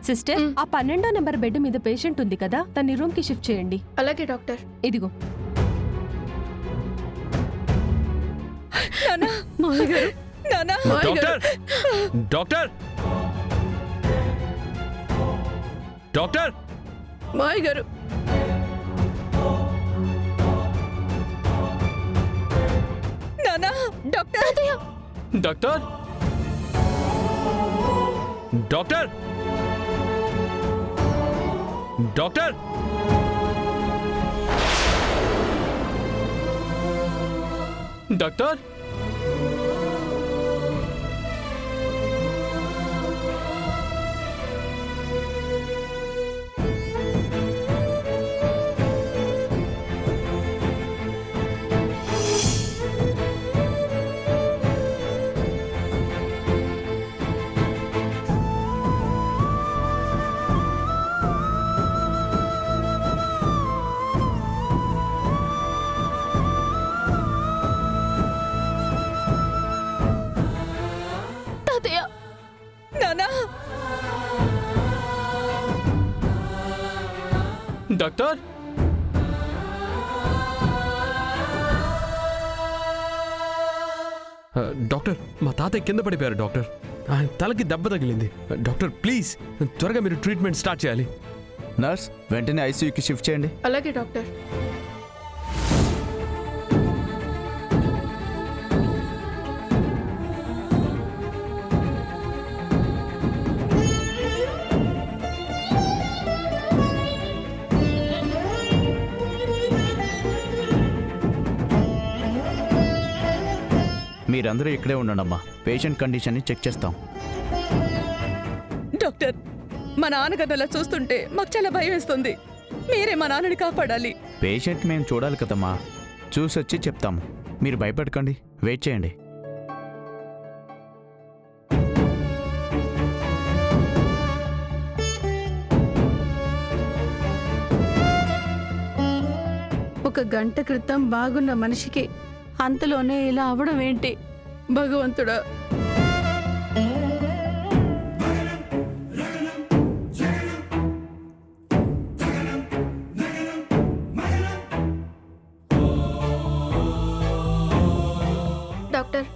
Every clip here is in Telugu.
సిస్టర్, ఆ 12వ నెంబర్ బెడ్ మీద పేషెంట్ ఉంది కదా, తన రూమ్ కి షిఫ్ట్ చేయండి. అలాగే డాక్టర్. ఇదిగో. డాక్టర్ డాక్టర్ డాక్టర్ మాయ గారు, doctor doctor doctor doctor doctor doctor doctor, మా తాతయ్య కింద పడిపోయారు డాక్టర్. ఆయన తలకి దెబ్బ తగిలింది. డాక్టర్ ప్లీజ్ త్వరగా మీరు ట్రీట్మెంట్ స్టార్ట్ చేయాలి. నర్స్, వెంటనే ఐసీయూకి షిఫ్ట్ చేయండి. అలాగే డాక్టర్. మీరందరూ ఇక్కడే ఉండండమ్మా. పేషెంట్ కండిషన్ని చెక్ చేస్తాం. డాక్టర్, మా నాన్నగారు అలా చూస్తుంటే మాకు చాలా భయం వేస్తుంది. మీరే మా నాన్నని కాపాడాలి. పేషెంట్ మేము చూడాలి కదమ్మా, చూసొచ్చి చెప్తాము. మీరు భయపడకండి, వెయిట్ చేయండి. ఒక గంట క్రితం బాగున్న మనిషికి అంతలోనే ఇలా అవడం ఏంటి భగవంతుడా? డాక్టర్,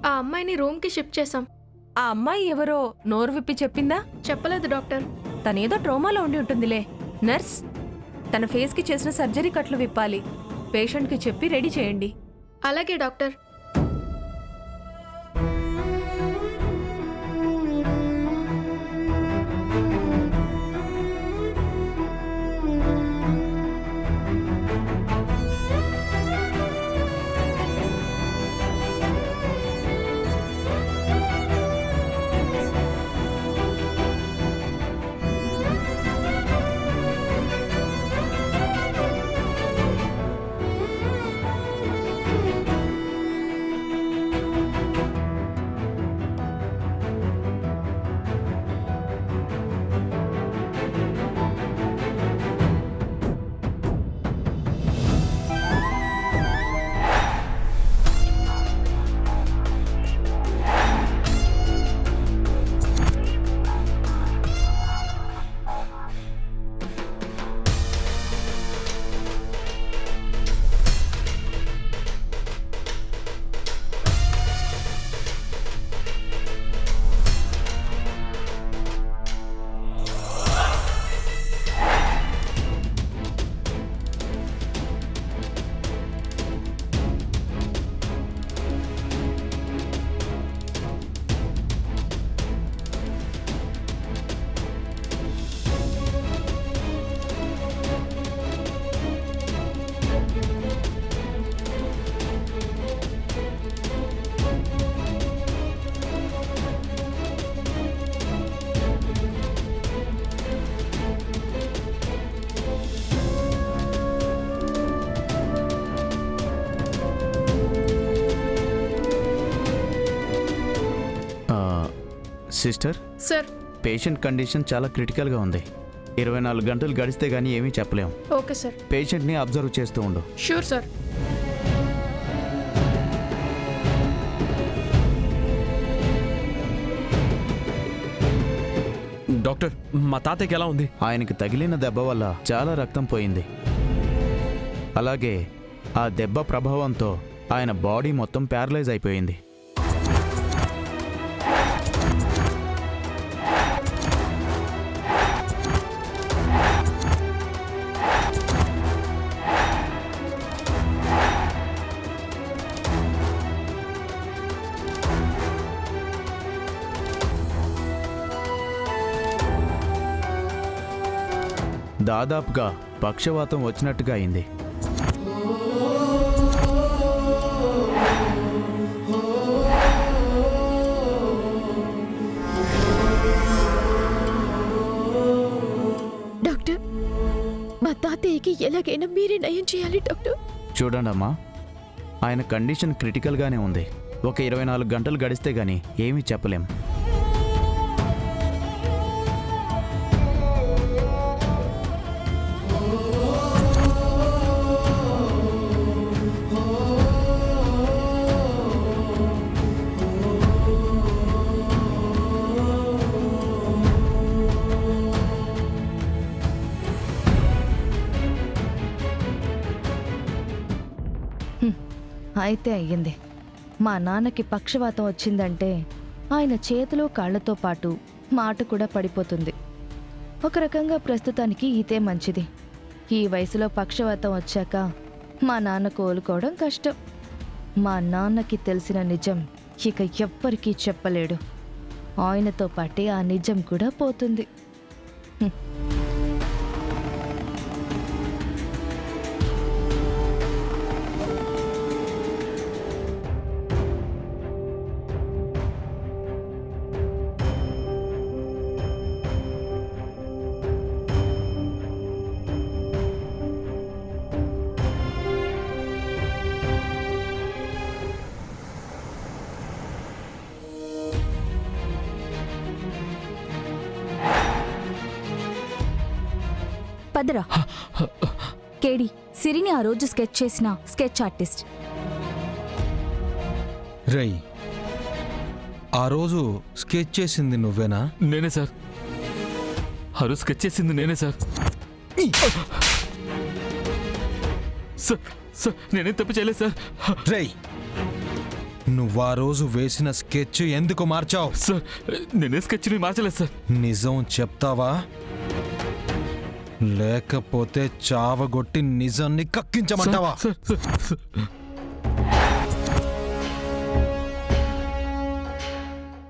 ఆ అమ్మాయిని రూమ్ కి షిఫ్ట్ చేసాం. ఆ అమ్మాయి ఎవరో నోరు విప్పి చెప్పిందా? చెప్పలేదు డాక్టర్. తనేదో ట్రోమాలో ఉండి ఉంటుందిలే. నర్స్, తన ఫేస్ కి చేసిన సర్జరీ కట్లు విప్పాలి. పేషెంట్ కి చెప్పి రెడీ చేయండి. అలాగే doctor. Sister, sir. Patient condition చాలా క్రిటికల్గా ఉంది. 24 గంటలు గడిస్తే గానీ ఏమీ చెప్పలేం. Okay sir. పేషెంట్ని అబ్జర్వ్ చేస్తూ ఉండు. Sure sir. డాక్టర్ మా తాతయ్యకి ఎలా ఉంది? ఆయనకి తగిలిన దెబ్బ వల్ల చాలా రక్తం పోయింది. అలాగే ఆ దెబ్బ ప్రభావంతో ఆయన బాడీ మొత్తం ప్యారలైజ్ అయిపోయింది. దాదాపుగా పక్షవాతం వచ్చినట్టుగా అయింది. డాక్టర్, మా తాతయ్యకి ఎలాగైనా మీరే నయం చేయాలి డాక్టర్. చూడండమ్మా, ఆయన కండిషన్ క్రిటికల్గానే ఉంది. ఒక 24 గంటలు గడిస్తే గానీ ఏమీ చెప్పలేం. అయితే అయ్యింది. మా నాన్నకి పక్షవాతం వచ్చిందంటే ఆయన చేతులు కాళ్లతో పాటు మాట కూడా పడిపోతుంది. ఒక రకంగా ప్రస్తుతానికి ఇదే మంచిది. ఈ వయసులో పక్షవాతం వచ్చాక మా నాన్న కోలుకోవడం కష్టం. మా నాన్నకి తెలిసిన నిజం ఇక ఎవ్వరికీ చెప్పలేడు. ఆయనతో పాటే ఆ నిజం కూడా పోతుంది. పదరా. కేడి, సిరిని ఆ రోజు స్కెచ్ చేసిన స్కెచ్ ఆర్టిస్ట్. రై, ఆ రోజు స్కెచ్ చేసింది నువ్వేనా? నేనే సార్. ఆ రోజు స్కెచ్ చేసింది నేనే సార్. సార్ సార్ నేనేం తప్పు చేయలేదు సార్. రై, నువ్వు ఆ రోజు వేసిన స్కెచ్ ఎందుకు మార్చావు? సార్ నేనే స్కెచ్ని మార్చలేదు సార్. నిజం చెప్తావా, లేకపోతే చావగొట్టి నిజాన్ని కక్కించమంటావా? Sir, sir, sir.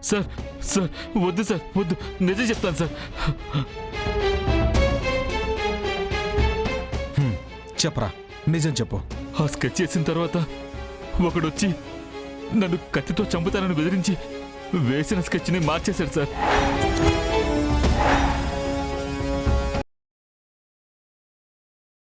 Sir sir వద్దు సార్, వద్దు, నిజం చెప్తాను సార్. చెప్పరా, నిజం చెప్పు. ఆ స్కెచ్ చేసిన తర్వాత ఒకడొచ్చి నన్ను కత్తితో చంపుతానని బెదిరించి వేసిన స్కెచ్ని మార్చేశాడు సార్.